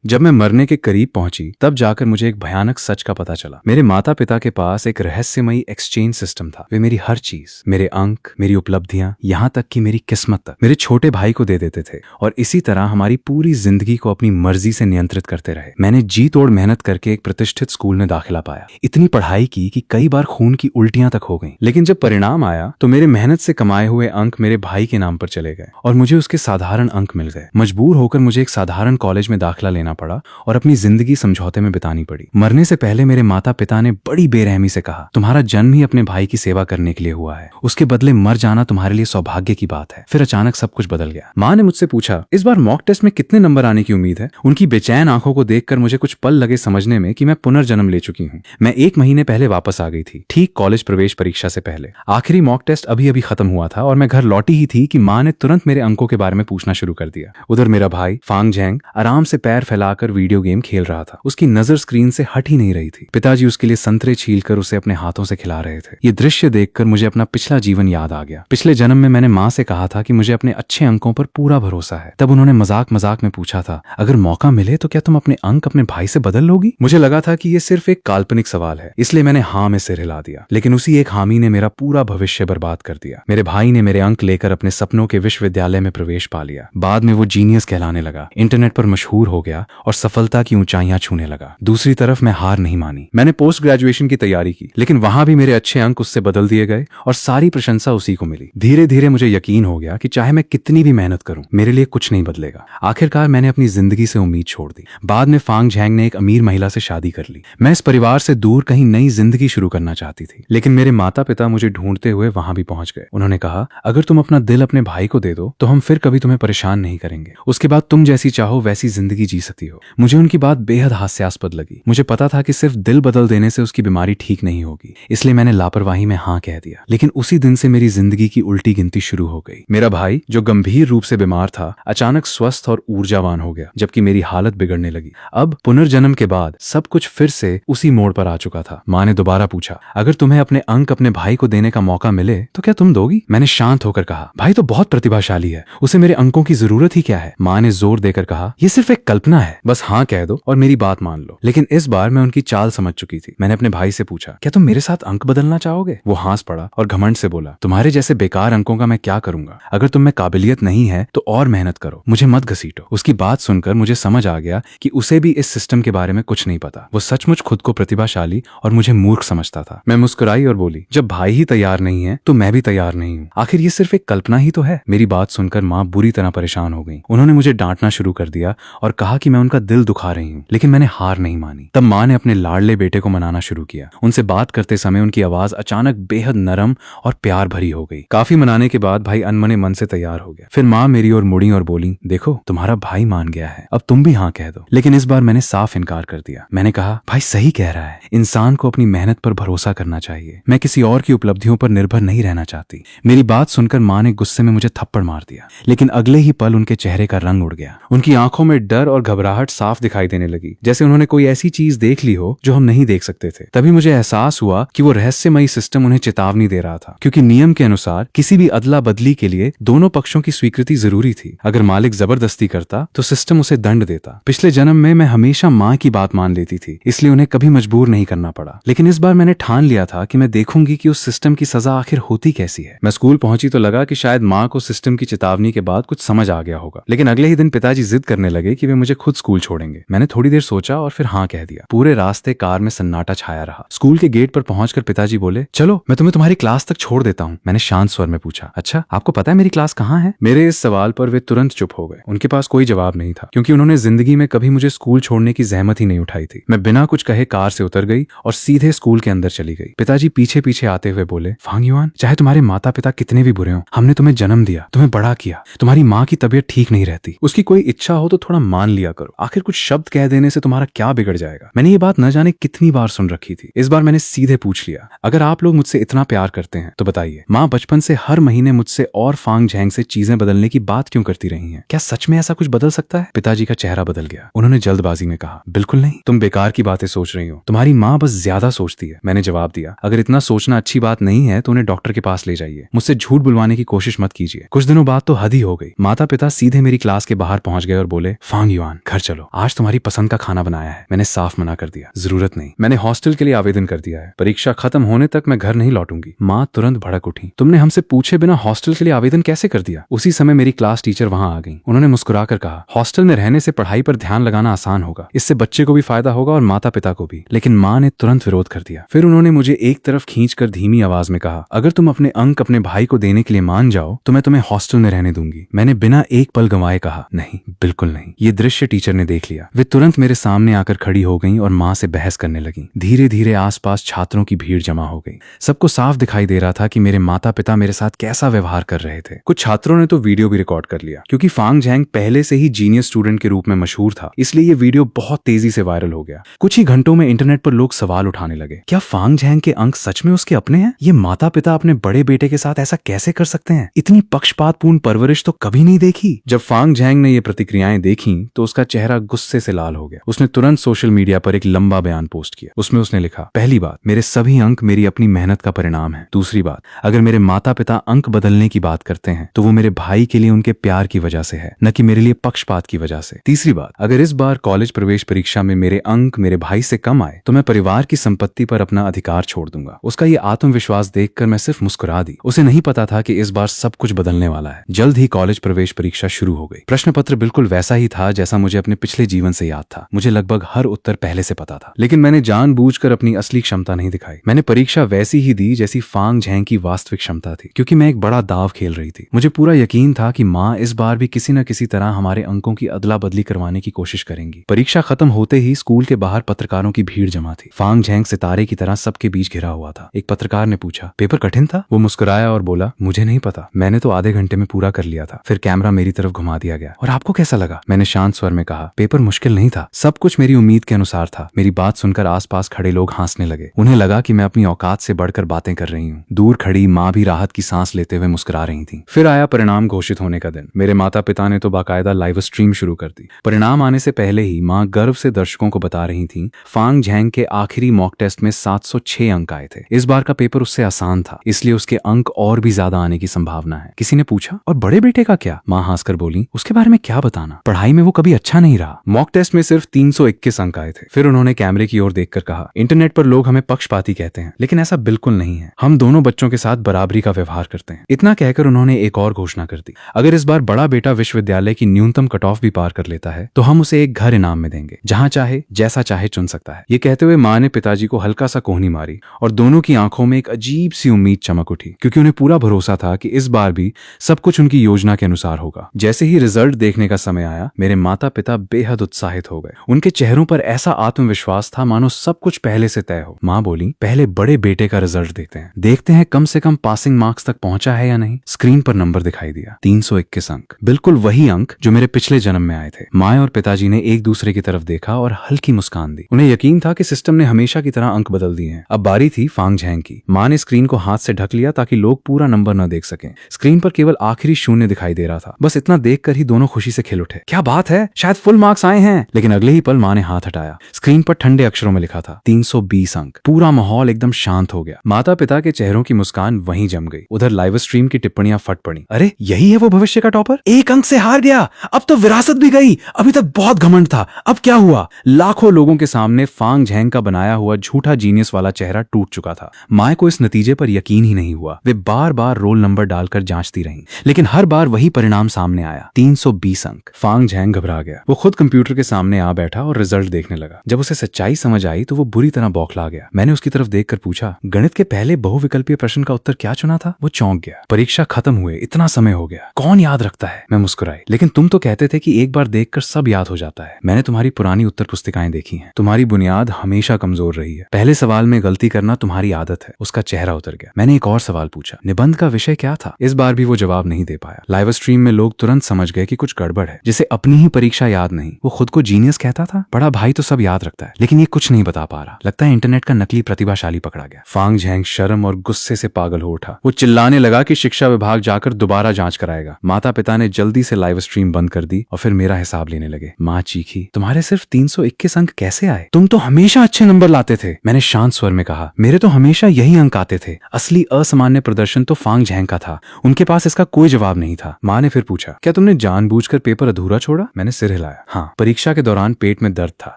जब मैं मरने के करीब पहुंची तब जाकर मुझे एक भयानक सच का पता चला। मेरे माता पिता के पास एक रहस्यमयी एक्सचेंज सिस्टम था। वे मेरी हर चीज, मेरे अंक, मेरी उपलब्धियां, यहाँ तक कि मेरी किस्मत तक मेरे छोटे भाई को दे देते थे और इसी तरह हमारी पूरी जिंदगी को अपनी मर्जी से नियंत्रित करते रहे। मैंने जी तोड़ मेहनत करके एक प्रतिष्ठित स्कूल में दाखिला पाया। इतनी पढ़ाई की कि कई बार खून की उल्टियां तक हो गईं। लेकिन जब परिणाम आया तो मेरे मेहनत से कमाए हुए अंक मेरे भाई के नाम पर चले गए और मुझे उसके साधारण अंक मिल गए। मजबूर होकर मुझे एक साधारण कॉलेज में दाखिला लेना पड़ा और अपनी जिंदगी समझौते में बितानी पड़ी। मरने से पहले मेरे माता पिता ने बड़ी बेरहमी से कहा, तुम्हारा जन्म ही अपने भाई की सेवा करने के लिए हुआ है, उसके बदले मर जाना तुम्हारे लिए सौभाग्य की बात है। फिर अचानक सब कुछ बदल गया। माँ ने मुझसे पूछा, इस बार मॉक टेस्ट में कितने नंबर आने की उम्मीद है? उनकी बेचैन आंखों को देखकर मुझे कुछ पल लगे समझने में कि मैं पुनर्जन्म ले चुकी हूँ। मैं 1 महीने पहले वापस आ गई थी, ठीक कॉलेज प्रवेश परीक्षा से पहले। आखिरी मॉक टेस्ट अभी अभी खत्म हुआ था और मैं घर लौटी ही थी कि माँ ने तुरंत मेरे अंकों के बारे में पूछना शुरू कर दिया। उधर मेरा भाई फांग झैंग आराम से पैर फैलाकर वीडियो गेम खेल रहा था। उसकी नजर स्क्रीन से हट ही नहीं रही थी। पिताजी उसके लिए संतरे छीलकर उसे अपने हाथों से खिला रहे थे। ये दृश्य देखकर मुझे अपना पिछला जीवन याद आ गया। पिछले जन्म में मैंने माँ से कहा था कि मुझे अपने अच्छे अंकों पर पूरा भरोसा है। तब उन्होंने मजाक मजाक में पूछा था, अगर मौका मिले तो क्या तुम अपने अंक अपने भाई से बदल लोगी? मुझे लगा था कि ये सिर्फ एक काल्पनिक सवाल है, इसलिए मैंने हाँ में सिर हिला दिया। लेकिन उसी एक हामी ने मेरा पूरा भविष्य बर्बाद कर दिया। मेरे भाई ने मेरे अंक लेकर अपने सपनों के विश्वविद्यालय में प्रवेश पा लिया। बाद में वो जीनियस कहलाने लगा, इंटरनेट पर मशहूर हो गया और सफलता की ऊंचाइयां छूने लगा। दूसरी तरफ मैं हार नहीं मानी। मैंने पोस्ट ग्रेजुएशन की तैयारी की, लेकिन वहां भी मेरे अच्छे अंक उससे बदल दिए गए और सारी प्रशंसा उसी को मिली। धीरे धीरे मुझे यकीन हो गया कि चाहे मैं कितनी भी मेहनत करूं, मेरे लिए कुछ नहीं बदलेगा। आखिरकार मैंने अपनी जिंदगी से उम्मीद छोड़ दी। बाद में फांग झैंग ने एक अमीर महिला से शादी कर ली। मैं इस परिवार से दूर कहीं नई जिंदगी शुरू करना चाहती थी, लेकिन मेरे माता पिता मुझे ढूंढते हुए वहां भी पहुंच गए। उन्होंने कहा, अगर तुम अपना दिल अपने भाई को दे दो तो हम फिर कभी तुम्हें परेशान नहीं करेंगे। उसके बाद तुम जैसी चाहो वैसी जिंदगी जी सकती हो। मुझे उनकी बात बेहद हास्यास्पद लगी। मुझे पता था कि सिर्फ दिल बदल देने से उसकी बीमारी ठीक नहीं होगी, इसलिए मैंने लापरवाही में हाँ कह दिया। लेकिन उसी दिन से मेरी जिंदगी की उल्टी गिनती शुरू हो गई। मेरा भाई, जो गंभीर रूप से बीमार था, अचानक स्वस्थ और ऊर्जावान हो गया, जबकि मेरी हालत बिगड़ने लगी। अब पुनर्जन्म के बाद सब कुछ फिर से उसी मोड़ पर आ चुका था। माँ ने दोबारा पूछा, अगर तुम्हें अपने अंक अपने भाई को देने का मौका मिले तो क्या तुम दोगी? मैंने शांत होकर कहा, भाई तो बहुत प्रतिभाशाली है, उसे मेरे अंकों की जरूरत ही क्या है? माँ ने जोर देकर कहा, यह सिर्फ एक कल्पना है, बस हाँ कह दो और मेरी बात मान लो। लेकिन इस बार मैं उनकी चाल समझ चुकी थी। मैंने अपने भाई से पूछा, क्या तुम मेरे साथ अंक बदलना चाहोगे? वो हंस पड़ा और घमंड से बोला, तुम्हारे जैसे बेकार अंकों का मैं क्या करूंगा? अगर तुम में काबिलियत नहीं है तो और मेहनत करो, मुझे मत घसीटो। उसकी बात सुनकर मुझे समझ आ गया कि उसे भी इस सिस्टम के बारे में कुछ नहीं पता। वो सचमुच खुद को प्रतिभाशाली और मुझे मूर्ख समझता था। मैं मुस्कुराई और बोली, जब भाई ही तैयार नहीं है तो मैं भी तैयार नहीं हूँ। आखिर ये सिर्फ एक कल्पना ही तो है। मेरी बात सुनकर माँ बुरी तरह परेशान हो गई। उन्होंने मुझे डांटना शुरू कर दिया और कहा कि मैं उनका दिल दुखा रही हूँ, लेकिन मैंने हार नहीं मानी। तब माँ ने अपने लाडले बेटे को मनाना शुरू किया। उनसे बात करते समय उनकी आवाज अचानक बेहद नरम और प्यार भरी हो गई। काफी मनाने के बाद भाई अनमने मन से तैयार हो गया। फिर माँ मेरी ओर मुड़ी और बोली, देखो तुम्हारा भाई मान गया है, अब तुम भी हाँ कह दो। लेकिन इस बार मैंने साफ इनकार कर दिया। मैंने कहा, भाई सही कह रहा है, इंसान को अपनी मेहनत पर भरोसा करना चाहिए। मैं किसी और की उपलब्धियों पर निर्भर नहीं रहना चाहती। मेरी बात सुनकर माँ ने गुस्से में मुझे थप्पड़ मार दिया, लेकिन अगले ही पल उनके चेहरे का रंग उड़ गया। उनकी आंखों में डर और घबराहट साफ दिखाई देने लगी, जैसे उन्होंने कोई ऐसी चीज देख ली हो जो हम नहीं देख सकते थे। तभी मुझे एहसास हुआ कि वो रहस्यमयी सिस्टम उन्हें चेतावनी दे रहा था, क्योंकि नियम के अनुसार किसी भी अदला बदली के लिए दोनों पक्षों की स्वीकृति जरूरी थी। अगर मालिक जबरदस्ती करता तो सिस्टम उसे दंड देता। पिछले जन्म में मैं हमेशा माँ की बात मान लेती थी, इसलिए उन्हें कभी मजबूर नहीं करना पड़ा। लेकिन इस बार मैंने ठान लिया था कि मैं देखूंगी कि उस सिस्टम की सजा आखिर होती कैसी है। मैं स्कूल पहुंची तो लगा कि शायद माँ को सिस्टम की चेतावनी के बाद कुछ समझ आ गया होगा, लेकिन अगले ही दिन पिताजी जिद करने लगे कि वे मुझे खुद स्कूल छोड़ेंगे। मैंने थोड़ी देर सोचा और फिर हाँ कह दिया। पूरे रास्ते कार में सन्नाटा छाया रहा। स्कूल के गेट पर पहुंचकर पिताजी बोले, चलो मैं तुम्हें तुम्हारी क्लास तक छोड़ देता हूँ। मैंने शांत स्वर में पूछा, अच्छा आपको पता है मेरी क्लास कहाँ है? मेरे इस सवाल पर वे तुरंत चुप हो गए। उनके पास कोई जवाब नहीं था, क्योंकि उन्होंने जिंदगी में कभी मुझे स्कूल छोड़ने की जहमत ही नहीं उठाई थी। मैं बिना कुछ कहे कार से उतर गई और सीधे स्कूल के अंदर चली गई। पिताजी पीछे पीछे आते हुए बोले, फांग युआन, चाहे तुम्हारे माता पिता कितने भी बुरे हों, हमने तुम्हें जन्म दिया, तुम्हें बड़ा किया। तुम्हारी माँ की तबीयत ठीक नहीं रहती, उसकी कोई इच्छा हो तो थोड़ा मान लिया करो। आखिर कुछ शब्द कह देने से तुम्हारा क्या बिगड़ जाएगा? मैंने ये बात न जाने कितनी बार सुन रखी थी। इस बार मैंने सीधे पूछ लिया, अगर आप लोग मुझसे इतना प्यार करते हैं तो बताइए, माँ बचपन से हर महीने मुझसे और फांग झैंग से चीजें बदलने की बात क्यों करती रही हैं? क्या सच में ऐसा कुछ बदल सकता है? पिताजी का चेहरा बदल गया। उन्होंने जल्दबाजी में कहा, बिल्कुल नहीं, तुम बेकार की बातें सोच रही हो, तुम्हारी माँ बस ज्यादा सोचती है। मैंने जवाब दिया, अगर इतना सोचना अच्छी बात नहीं है तो उन्हें डॉक्टर के पास ले जाइए, मुझसे झूठ बुलवाने की कोशिश मत कीजिए। कुछ दिनों बाद तो हद ही हो गई। माता पिता सीधे मेरी क्लास के बाहर पहुंच गए और बोले, फांग युआन घर चलो, आज तुम्हारी पसंद का खाना बनाया है। मैंने साफ मना कर दिया, जरूरत नहीं, मैंने हॉस्टल के लिए आवेदन कर दिया है, परीक्षा खत्म होने तक मैं घर नहीं लौटूंगी। माँ तुरंत भड़क उठी, तुमने हमसे पूछे बिना हॉस्टल के लिए आवेदन कैसे कर दिया? उसी समय मेरी क्लास टीचर वहां आ गई। उन्होंने मुस्कुराकर कहा, हॉस्टल में रहने से पढ़ाई पर ध्यान लगाना आसान होगा, इससे बच्चे को भी फायदा होगा और माता पिता को भी। लेकिन माँ ने तुरंत विरोध कर दिया। फिर उन्होंने मुझे एक तरफ खींचकर धीमी आवाज में कहा, अगर तुम अपने अंक अपने भाई को देने के लिए मान जाओ तो मैं तुम्हें हॉस्टल में रहने दूंगी। मैंने बिना एक पल गंवाए कहा, नहीं, बिल्कुल नहीं। ये दृश्य टीचर ने देख लिया। वे तुरंत मेरे सामने आकर खड़ी हो गईं और माँ से बहस करने लगीं। धीरे धीरे आसपास छात्रों की भीड़ जमा हो गई। सबको साफ दिखाई दे रहा था कि मेरे माता पिता मेरे साथ कैसा व्यवहार कर रहे थे। कुछ छात्रों ने तो वीडियो भी रिकॉर्ड कर लिया। क्योंकि फांग झैंग पहले से ही जीनियस स्टूडेंट के रूप में मशहूर था, इसलिए ये वीडियो बहुत तेजी से वायरल हो गया। कुछ ही घंटों में इंटरनेट पर लोग सवाल उठाने लगे, क्या फांग झैंग के अंक सच में उसके अपने हैं? ये माता पिता अपने बड़े बेटे के साथ ऐसा कैसे कर सकते हैं? इतनी पक्षपातपूर्ण परवरिश तो कभी नहीं देखी। जब फांग झैंग ने ये प्रतिक्रियाएं देखी तो उसका चेहरा गुस्से से लाल हो गया। उसने तुरंत सोशल मीडिया पर एक लंबा बयान पोस्ट किया। उसमें उसने लिखा, पहली बात, मेरे सभी अंक मेरी अपनी मेहनत का परिणाम है। दूसरी बात, अगर मेरे माता पिता अंक बदलने की बात करते हैं तो वो मेरे भाई के लिए उनके प्यार की वजह से है, न कि मेरे लिए पक्षपात की वजह से। तीसरी बात, अगर इस बार कॉलेज प्रवेश परीक्षा में मेरे अंक मेरे भाई से कम आए तो मैं परिवार की संपत्ति पर अपना अधिकार छोड़ दूंगा। उसका ये आत्मविश्वास देखकर मैं सिर्फ मुस्कुरा दी। उसे नहीं पता था कि इस बार सब कुछ बदलने वाला है। जल्द ही कॉलेज प्रवेश परीक्षा शुरू हो गई। प्रश्न पत्र बिल्कुल वैसा ही था जैसा मुझे अपने पिछले जीवन से याद था। मुझे लगभग हर उत्तर पहले से पता था, लेकिन मैंने जानबूझकर अपनी असली क्षमता नहीं दिखाई। मैंने परीक्षा वैसी ही दी जैसी फांग झैंग की वास्तविक क्षमता थी, क्योंकि मैं एक बड़ा दाव खेल रही थी। मुझे पूरा यकीन था कि माँ इस बार भी किसी न किसी तरह हमारे अंकों की अदला बदली करवाने की कोशिश करेंगी। परीक्षा खत्म होते ही स्कूल के बाहर पत्रकारों की भीड़ जमा थी। फांग झैंग सितारे की तरह सबके बीच घिरा हुआ था। एक पत्रकार ने पूछा, पेपर कठिन था? वो मुस्कुराया और बोला, मुझे नहीं पता, मैंने तो आधे घंटे में पूरा कर लिया था। फिर कैमरा मेरी तरफ घुमा दिया गया। और आपको कैसा लगा? मैंने शांत स्वर में कहा, पेपर मुश्किल नहीं था, सब कुछ मेरी उम्मीद के अनुसार था। मेरी बात सुनकर आसपास खड़े लोग हंसने लगे। उन्हें लगा कि मैं अपनी औकात से बढ़कर बातें कर रही हूँ। दूर खड़ी माँ भी राहत की सांस लेते हुए मुस्कुरा रही थी। फिर आया परिणाम घोषित होने का दिन। मेरे माता पिता ने तो बाकायदा लाइव स्ट्रीम शुरू कर दी। परिणाम आने से पहले ही माँ गर्व से दर्शकों को बता रही थी, फांग झैंग के आखिरी मॉक टेस्ट में 706 अंक आए थे। इस बार का पेपर उससे आसान था, इसलिए उसके अंक और भी ज्यादा आने की संभावना है। किसी ने पूछा, और बड़े बेटे का क्या? माँ हंसकर बोली, उसके बारे में क्या बताना, पढ़ाई में वो कभी अच्छा नहीं रहा। मॉक टेस्ट में सिर्फ 321 अंक आए थे। फिर उन्होंने कैमरे की ओर देखकर कहा, इंटरनेट पर लोग हमें पक्षपाती कहते हैं, लेकिन ऐसा बिल्कुल नहीं है। हम दोनों बच्चों के साथ बराबरी का व्यवहार करते हैं। इतना कहकर उन्होंने एक और घोषणा कर दी, अगर इस बार बड़ा बेटा विश्वविद्यालय की न्यूनतम कट ऑफ भी पार कर लेता है तो हम उसे एक घर इनाम में देंगे, जहां चाहे जैसा चाहे चुन सकता है। ये कहते हुए माँ ने पिताजी को हल्का सा कोहनी मारी और दोनों की आंखों में एक अजीब सी उम्मीद चमक उठी, क्योंकि उन्हें पूरा भरोसा था कि इस बार भी सब कुछ उनकी योजना के अनुसार होगा। जैसे ही रिजल्ट देखने का समय आया, मेरे माता पिता बेहद उत्साहित हो गए। उनके चेहरों पर ऐसा आत्मविश्वास था मानो सब कुछ पहले से तय हो। माँ बोली, पहले बड़े बेटे का रिजल्ट देखते हैं कम से कम पासिंग मार्क्स तक पहुंचा है या नहीं। स्क्रीन पर नंबर दिखाई दिया, 321 अंक, बिल्कुल वही अंक जो मेरे पिछले जन्म में आए थे। माँ और पिताजी ने एक दूसरे की तरफ देखा और हल्की मुस्कान दी। उन्हें यकीन था कि सिस्टम ने हमेशा की तरह अंक बदल दिए हैं। अब बारी थी फांग झैंग की। माँ ने स्क्रीन को हाथ से ढक लिया ताकि लोग पूरा नंबर न देख सकें। स्क्रीन पर केवल आखिरी शून्य दिखाई दे रहा था। बस इतना देखकर ही दोनों खुशी से खिल उठे। क्या बात है, शायद फुल मार्क्स आए हैं। लेकिन अगले ही पल माँ ने हाथ हटाया। स्क्रीन पर ठंडे अक्षरों में लिखा था 320 अंक। पूरा माहौल एकदम शांत हो गया। माता पिता के चेहरों की मुस्कान वहीं जम गई। उधर लाइव स्ट्रीम की टिप्पणियां फट पड़ी। अरे यही है वो भविष्य का टॉपर, एक अंक से हार गया, अब तो विरासत भी गई, अभी तक बहुत घमंड था, अब क्या हुआ? लाखों लोगों के सामने फांग झैंग का बनाया हुआ झूठा जीनियस वाला चेहरा टूट चुका था। माँ को इस नतीजे पर यकीन ही नहीं हुआ। वे बार बार रोल नंबर डालकर जांचती रहीं, लेकिन हर बार वही परिणाम सामने आया, 320 अंक। फांग झैंग घबरा गया। वो खुद कंप्यूटर के सामने आ बैठा और रिजल्ट देखने लगा। जब उसे सच्चाई समझ आई तो वो बुरी तरह बौखला गया। मैंने उसकी तरफ देखकर पूछा, गणित के पहले बहुविकल्पीय प्रश्न का उत्तर क्या चुना था? वो चौंक गया। परीक्षा खत्म हुए इतना समय हो गया, कौन याद रखता है? मैं मुस्कुराई, लेकिन तुम तो कहते थे कि एक बार देखकर सब याद हो जाता है। मैंने तुम्हारी पुरानी उत्तर पुस्तिकाएं देखी हैं, तुम्हारी बुनियाद हमेशा कमजोर रही है। पहले सवाल में गलती करना तुम्हारी आदत है। उसका चेहरा उतर गया। मैंने एक और सवाल पूछा, निबंध का विषय क्या था? इस बार भी वो जवाब नहीं दे पाया। लाइव स्ट्रीम में लोग तुरंत समझ गए कि कुछ गड़बड़ है। जिसे अपनी ही परीक्षा याद नहीं, वो खुद को जीनियस कहता था। बड़ा भाई तो सब याद रखता है, लेकिन ये कुछ नहीं बता पा रहा। लगता है इंटरनेट का नकली प्रतिभाशाली पकड़ा गया। फांग झैंग शर्म और गुस्से से पागल हो उठा। वो चिल्लाने लगा कि शिक्षा विभाग जाकर दोबारा जांच कराएगा। माता पिता ने जल्दी से लाइव स्ट्रीम बंद कर दी और फिर मेरा हिसाब लेने लगे। माँ चीखी, तुम्हारे सिर्फ 321 अंक कैसे आए? तुम तो हमेशा अच्छे नंबर लाते थे। मैंने शांत स्वर में कहा, मेरे तो हमेशा यही अंक आते थे। असली असामान्य प्रदर्शन तो फांग झैंग का था। उनके पास इसका कोई जवाब नहीं था। माँ ने फिर पूछा, क्या तुमने जानबूझकर पेपर अधूरा छोड़ा? मैंने सिर हिला हिलाया। हाँ, परीक्षा के दौरान पेट में दर्द था,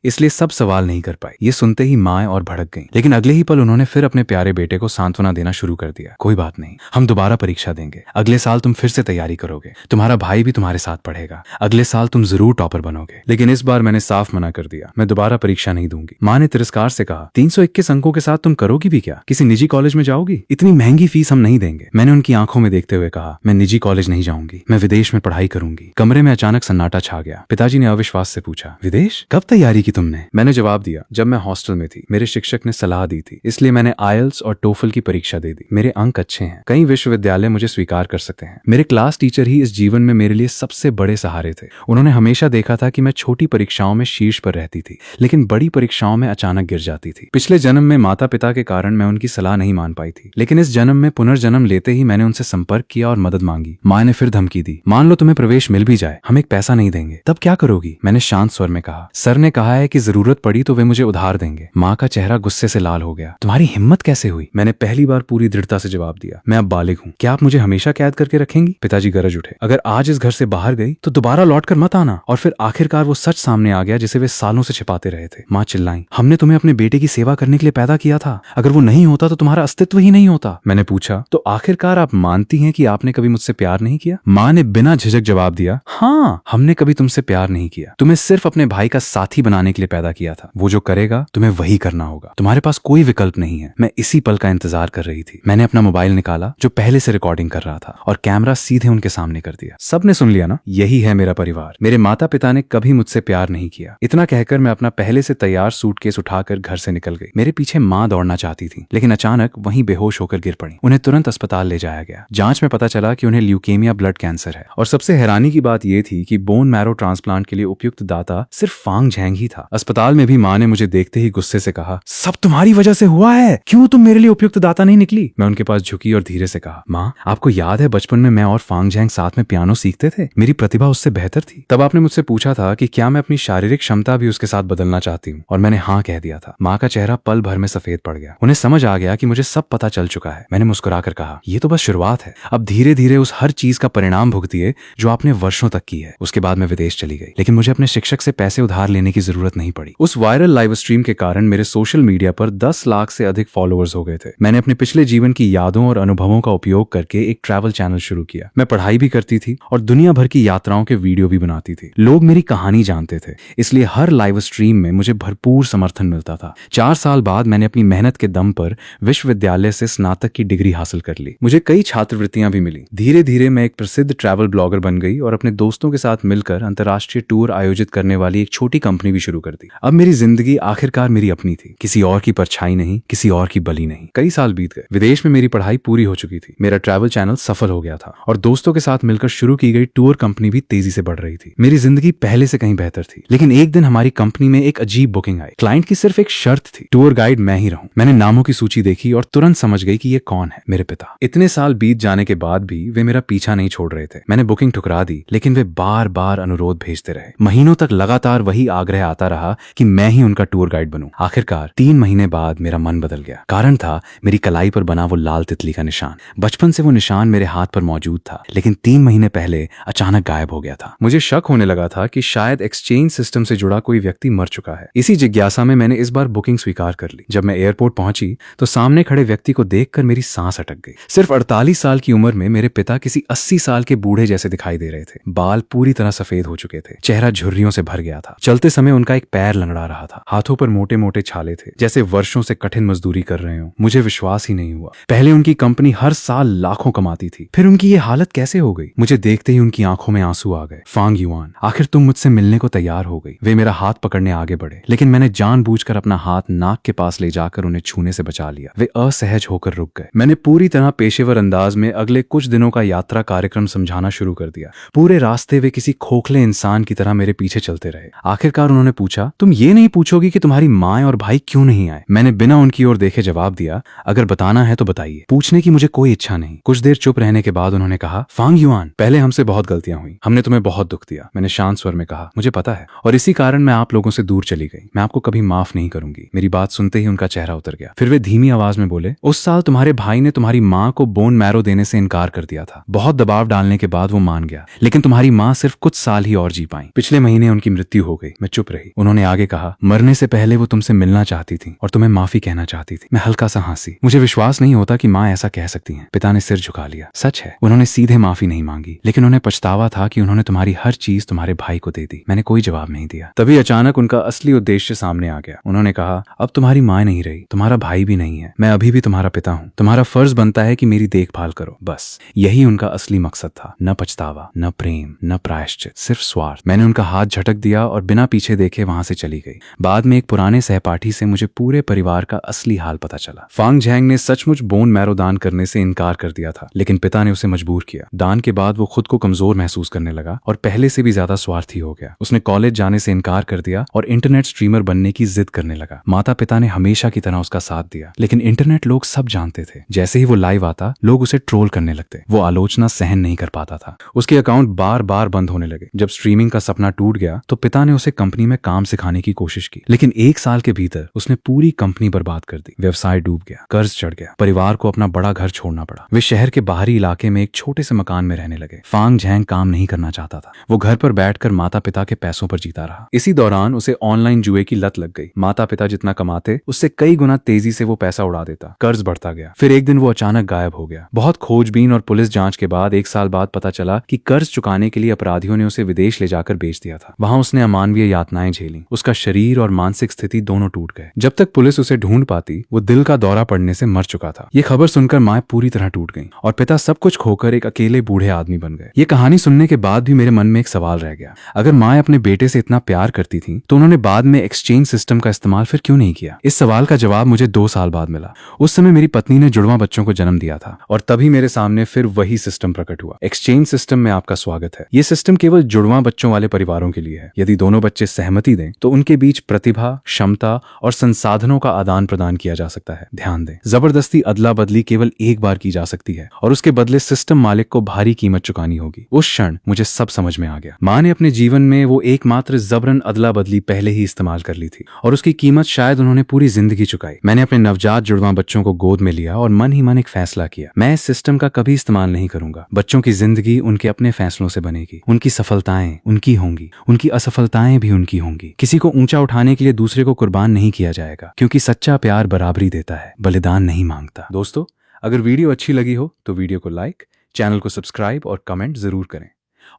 इसलिए सब सवाल नहीं कर पाई। ये सुनते ही माँ और भड़क गईं। लेकिन अगले ही पल उन्होंने फिर अपने प्यारे बेटे को सांत्वना देना शुरू कर दिया। कोई बात नहीं, हम दोबारा परीक्षा देंगे। अगले साल तुम फिर से तैयारी करोगे, तुम्हारा भाई भी तुम्हारे साथ पढ़ेगा। अगले साल तुम जरूर टॉपर बनोगे। लेकिन इस बार मैंने साफ मना कर दिया, मैं दोबारा परीक्षा नहीं दूंगी। माँ ने तिरस्कार से कहा, 321 अंकों के साथ तुम करोगी भी क्या? किसी निजी कॉलेज में जाओगी? इतनी महंगी फीस हम नहीं देंगे। मैंने उनकी आंखों में देखते हुए कहा, मैं निजी कॉलेज नहीं जाऊंगी, मैं विदेश में पढ़ाई करूंगी। कमरे में अचानक सन्नाटा छा गया। पिताजी ने अविश्वास से पूछा, विदेश? कब तैयारी की तुमने? मैंने जवाब दिया, जब मैं हॉस्टल में थी। मेरे शिक्षक ने सलाह दी थी, इसलिए मैंने आईएलटीएस और टोफल की परीक्षा दे दी। मेरे अंक अच्छे हैं, कई विश्वविद्यालय मुझे स्वीकार कर सकते हैं। मेरे क्लास टीचर ही इस जीवन में मेरे लिए सबसे बड़े सहारे थे। उन्होंने हमेशा देखा था कि मैं छोटी परीक्षाओं में शीर्ष पर रहती थी, लेकिन बड़ी परीक्षाओं में अचानक गिर जाती थी। पिछले जन्म में माता पिता के कारण मैं उनकी सलाह नहीं मान पाई थी, लेकिन इस जन्म में पुनर्जन्म लेते ही मैंने उनसे संपर्क किया और मदद मांगी। माँ ने फिर धमकी दी, मान लो तुम्हें प्रवेश मिल भी जाए, हम एक पैसा नहीं देंगे, तब क्या करोगी? मैंने शांत स्वर में कहा, सर ने कहा है कि जरूरत पड़ी तो वे मुझे उधार देंगे। माँ का चेहरा गुस्से से लाल हो गया। तुम्हारी हिम्मत कैसे हुई? मैंने पहली बार पूरी दृढ़ता से जवाब दिया, मैं अब बालिग हूँ, क्या आप मुझे हमेशा कैद करके रखेंगी? पिताजी गरज उठे, अगर आज इस घर से बाहर गई तो दोबारा लौट कर मत आना। और फिर आखिरकार वो सच सामने आ गया जिसे वे सालों से छिपाते रहे थे। माँ चिल्लाई, हमने तुम्हें अपने बेटे की सेवा करने के लिए पैदा किया था, अगर वो नहीं होता तो तुम्हारा अस्तित्व ही नहीं होता। मैंने पूछा, तो आखिरकार आप मानती हैं कि आपने कभी मुझसे प्यार नहीं किया? माँ ने बिना झिझक जवाब दिया, हाँ, हमने कभी तुमसे प्यार नहीं किया, तुम्हें सिर्फ अपने भाई का साथी बनाने के लिए पैदा किया था। वो जो करेगा तुम्हें वही करना होगा, तुम्हारे पास कोई विकल्प नहीं है। मैं इसी पल का इंतजार कर रही थी। मैंने अपना मोबाइल निकाला जो पहले से रिकॉर्डिंग कर रहा था और कैमरा सीधे उनके सामने कर दिया। सबने सुन लिया ना, यही है मेरा परिवार। मेरे माता पिता ने कभी मुझसे प्यार नहीं किया। इतना कहकर मैं अपना पहले से तैयार सूटकेस उठाकर घर से निकल गई। मेरे पीछे माँ दौड़ना चाहती थी, लेकिन अचानक वहीं बेहोश होकर गिर पड़ी। उन्हें तुरंत अस्पताल ले जाया गया। जांच में पता चला कि उन्हें ल्यूकेमिया ब्लड कैंसर है, और सबसे हैरानी की बात यह थी कि बोन मैरो ट्रांसप्लांट के लिए उपयुक्त दाता सिर्फ फांग झैंग ही था। अस्पताल में भी माँ ने मुझे देखते ही गुस्से से कहा, सब तुम्हारी वजह से हुआ है, क्यों तुम मेरे लिए उपयुक्त दाता नहीं निकली? मैं उनके पास झुकी और धीरे से कहा, माँ, आपको याद है बचपन में मैं और फांग झैंग साथ में पियानो सीखते थे? मेरी प्रतिभा उससे बेहतर थी। तब आपने मुझसे पूछा था कि क्या मैं अपनी शारीरिक क्षमता भी उसके साथ बदलना चाहती हूँ, और मैंने हाँ कह दिया था। माँ का चेहरा पल भर में सफेद पड़ गया। उन्हें समझ आ गया कि मुझे सब पता चल चुका है। मैंने मुस्कुराकर कहा, ये तो बस शुरुआत है, अब धीरे धीरे उस हर चीज का परिणाम भुगतिए जो आपने वर्षों तक की है। उसके बाद मैं विदेश चली गई, लेकिन मुझे अपने शिक्षक से पैसे उधार लेने की जरूरत नहीं पड़ी। उस वायरल लाइव स्ट्रीम के कारण मेरे सोशल मीडिया पर 10 लाख से अधिक फॉलोअर्स हो गए थे। मैंने अपने पिछले जीवन की यादों और अनुभवों का उपयोग करके एक ट्रैवल चैनल शुरू किया। मैं पढ़ाई भी करती थी और दुनिया भर की यात्राओं के वीडियो भी बनाती थी। लोग मेरी कहानी जानते थे, इसलिए हर लाइव स्ट्रीम में मुझे भरपूर समर्थन मिलता था। 4 साल बाद मैंने अपनी मेहनत के दम पर विश्वविद्यालय से स्नातक की डिग्री हासिल कर ली। मुझे कई छात्रवृत्तियां भी मिली। धीरे धीरे मैं एक प्रसिद्ध ट्रैवल ब्लॉगर बन गई और अपने दोस्तों के साथ मिलकर अंतर्राष्ट्रीय टूर आयोजित करने वाली एक छोटी कंपनी भी शुरू कर दी। अब मेरी जिंदगी आखिरकार मेरी अपनी थी, किसी और की परछाई नहीं, किसी और की बलि नहीं। कई साल बीत गए। विदेश में मेरी पढ़ाई पूरी हो चुकी थी, मेरा ट्रैवल चैनल सफल हो गया था और दोस्तों के साथ मिलकर शुरू की गई टूर कंपनी भी तेजी से बढ़ रही थी। मेरी जिंदगी पहले से कहीं बेहतर थी। लेकिन एक दिन हमारी कंपनी में एक अजीब बुकिंग आई। क्लाइंट की सिर्फ एक शर्त थी, टूर गाइड मैं ही रहूं। मैंने नामों की सूची देखी और तुरंत समझ गई कि ये कौन है, मेरे पिता। इतने साल बीत जाने के बाद भी वे मेरा पीछा नहीं छोड़ रहे थे। मैंने बुकिंग ठुकरा दी, लेकिन वे बार बार अनुरोध भेजते रहे। महीनों तक लगातार वही आग्रह आता रहा कि मैं ही उनका टूर गाइड बनूं। आखिरकार 3 महीने बाद मेरा मन बदल गया। कारण था मेरी कलाई पर बना वो लाल तितली का निशान। बचपन से वो निशान मेरे हाथ पर मौजूद था, लेकिन 3 महीने पहले अचानक गायब हो गया था। मुझे शक होने लगा था कि शायद एक्सचेंज सिस्टम से जुड़ा कोई व्यक्ति मर चुका है। इसी जिज्ञासा में मैंने इस बार बुकिंग स्वीकार कर ली। जब मैं एयरपोर्ट पहुंची तो सामने खड़े व्यक्ति को देखकर मेरी सांस अटक गई। सिर्फ 48 साल की उम्र में मेरे पिता किसी 80 साल के बूढ़े जैसे दिखाई दे रहे थे। बाल पूरी तरह सफेद हो चुके थे, चेहरा झुर्रियों से भर गया था। चलते समय उनका एक पैर लंगड़ा रहा था। हाथों पर मोटे मोटे छाले थे, जैसे वर्षों से कठिन मजदूरी कर रहे हो। मुझे विश्वास ही नहीं हुआ। पहले उनकी कंपनी हर साल लाखों कमाती थी, फिर उनकी ये हालत कैसे हो गई? मुझे देखते ही उनकी आंखों में आंसू आ गए। फांग युआन, आखिर तुम मुझसे मिलने को तैयार हो गई। वे मेरा हाथ पकड़ने आगे बढ़े, लेकिन मैंने जानबूझकर अपना हाथ नाक के पास ले जाकर उन्हें छूने से बचा लिया। वे असहज होकर रुक गए। मैंने पूरी तरह पेशेवर अंदाज में अगले कुछ दिनों का यात्रा कार्यक्रम समझाना शुरू कर दिया। पूरे रास्ते वे किसी खोखले इंसान की तरह मेरे पीछे चलते रहे। आखिरकार उन्होंने पूछा, तुम ये नहीं पूछोगी कि तुम्हारी माँ और भाई क्यों नहीं आए? मैंने बिना उनकी ओर देखे जवाब दिया, अगर बताना है तो बताइए, पूछने की मुझे कोई इच्छा नहीं। कुछ देर चुप रहने के बाद उन्होंने कहा, फांग युआन, पहले हमसे बहुत गलतियां हुई, हमने तुम्हें बहुत दुख दिया। मैंने शांत स्वर में कहा, मुझे पता है, और इसी कारण मैं आप लोगों से दूर चली गई। मैं आपको कभी माफ नहीं करूंगी। मेरी बात सुनते ही उनका चेहरा उतर गया। फिर वे धीमी आवाज में बोले, उस साल तुम्हारे भाई ने तुम्हारी माँ को बोन मैरो देने से इनकार कर दिया था। बहुत दबाव डालने के बाद वो मान गया, लेकिन तुम्हारी माँ सिर्फ कुछ साल ही और जी पाई। पिछले महीने उनकी मृत्यु हो गई। मैं चुप रही। उन्होंने आगे कहा, मरने से पहले वो तुमसे मिलना चाहती थी और तुम्हें माफी कहना चाहती थी। मैं हल्का सा हंसी। मुझे विश्वास नहीं होता कि माँ ऐसा कह सकती हैं। पिता ने सिर झुका लिया। सच है, उन्होंने सीधे माफी नहीं मांगी, लेकिन उन्हें पछतावा था कि उन्होंने तुम्हारी हर चीज तुम्हारे भाई को दे दी। मैंने कोई जवाब नहीं दिया। तभी अचानक उनका असली उद्देश्य सामने आ गया। उन्होंने कहा, अब तुम्हारी माँ नहीं रही, तुम्हारा भाई भी नहीं है, मैं अभी भी तुम्हारा पिता हूँ। तुम्हारा फर्ज बनता है कि मेरी देखभाल करो। बस यही उनका असली मकसद था। न पछतावा, न प्रेम, न प्रायश्चित, सिर्फ स्वार्थ। मैंने उनका हाथ झटक दिया और बिना पीछे देखे वहां से चली गई। बाद में एक पुराने सहपाठी से मुझे पूरे परिवार का असली हाल पता चला। फांग झैंग ने सचमुच बोन मैरो दान करने से इनकार कर दिया था, लेकिन पिता ने उसे मजबूर किया। दान के बाद वो खुद को कमजोर महसूस करने लगा और पहले से भी ज्यादा स्वार्थी हो गया। उसने कॉलेज जाने से इनकार कर दिया और इंटरनेट स्ट्रीमर बनने की जिद करने लगा। माता पिता ने हमेशा की तरह उसका साथ दिया, लेकिन इंटरनेट लोग सब जानते थे। जैसे ही वो लाइव आता, लोग उसे ट्रोल करने लगते। वो आलोचना सहन नहीं कर पाता था। उसके अकाउंट बार बार बंद होने लगे। जब स्ट्रीमिंग का सपना टूट गया तो पिता ने उसे कंपनी में काम सिखाने की कोशिश की, लेकिन 1 साल के भीतर उसने पूरी कंपनी बर्बाद कर दी। व्यवसाय डूब गया, कर्ज चढ़ गया, परिवार को अपना बड़ा घर छोड़ना पड़ा। वे शहर के बाहरी इलाके में एक छोटे से मकान में रहने लगे। फांग झैंग काम नहीं करना चाहता था। वो घर पर बैठकर माता पिता के पैसों पर जीता रहा। इसी दौरान उसे ऑनलाइन जुए की लत लग गई। माता पिता जितना कमाते, उससे कई गुना तेजी से वो पैसा उड़ा देता। कर्ज बढ़ता गया। फिर एक दिन वो अचानक गायब हो गया। बहुत खोजबीन और पुलिस जांच के बाद 1 साल बाद पता चला कि कर्ज चुकाने के लिए अपराधियों ने उसे विदेश ले जाकर बेच दिया था। वहां उसने अमानवीय यातनाएं झेली। उसका शरीर और मानसिक स्थिति दोनों टूट गए। जब तक पुलिस उसे ढूंढ पाती, वो दिल का दौरा पड़ने से मर चुका था। ये खबर सुनकर माँ पूरी तरह टूट गई और पिता सब कुछ खोकर एक अकेले बूढ़े आदमी बन गए। ये कहानी सुनने के बाद भी मेरे मन में एक सवाल रह गया। अगर माँ अपने बेटे से इतना प्यार करती थी, तो उन्होंने बाद में एक्सचेंज सिस्टम का इस्तेमाल फिर क्यों नहीं किया? इस सवाल का जवाब मुझे 2 साल बाद मिला। उस समय मेरी पत्नी ने जुड़वा बच्चों को जन्म दिया था और तभी मेरे सामने फिर वही सिस्टम प्रकट हुआ। एक्सचेंज सिस्टम में आपका स्वागत है। ये सिस्टम केवल जुड़वा बच्चों वाले परिवारों के लिए है। यदि दोनों बच्चे सहमति दें, तो उनके बीच प्रतिभा, क्षमता और संसाधनों का आदान प्रदान किया जा सकता है। ध्यान दें, जबरदस्ती अदला बदली केवल एक बार की जा सकती है और उसके बदले सिस्टम मालिक को भारी कीमत चुकानी होगी। उस क्षण मुझे सब समझ में आ गया। माँ ने अपने जीवन में वो एकमात्र जबरन अदला बदली पहले ही इस्तेमाल कर ली थी और उसकी कीमत शायद उन्होंने पूरी जिंदगी चुकाई। मैंने अपने नवजात जुड़वा बच्चों को गोद में लिया और मन ही मन एक फैसला किया, मैं इस सिस्टम का कभी इस्तेमाल नहीं करूंगा। बच्चों की जिंदगी उनके अपने फैसलों से बनेगी। उनकी सफलताएं उनकी होंगी, उनकी असफलताएं भी उनकी होंगी। किसी को ऊंचा उठाने के लिए दूसरे को कुर्बान नहीं किया जाएगा, क्योंकि सच्चा प्यार बराबरी देता है, बलिदान नहीं मांगता। दोस्तों, अगर वीडियो अच्छी लगी हो तो वीडियो को लाइक, चैनल को सब्सक्राइब और कमेंट जरूर करें।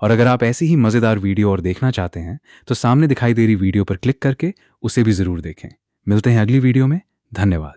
और अगर आप ऐसी ही मजेदार वीडियो और देखना चाहते हैं तो सामने दिखाई दे रही वीडियो पर क्लिक करके उसे भी जरूर देखें। मिलते हैं अगली वीडियो में। धन्यवाद।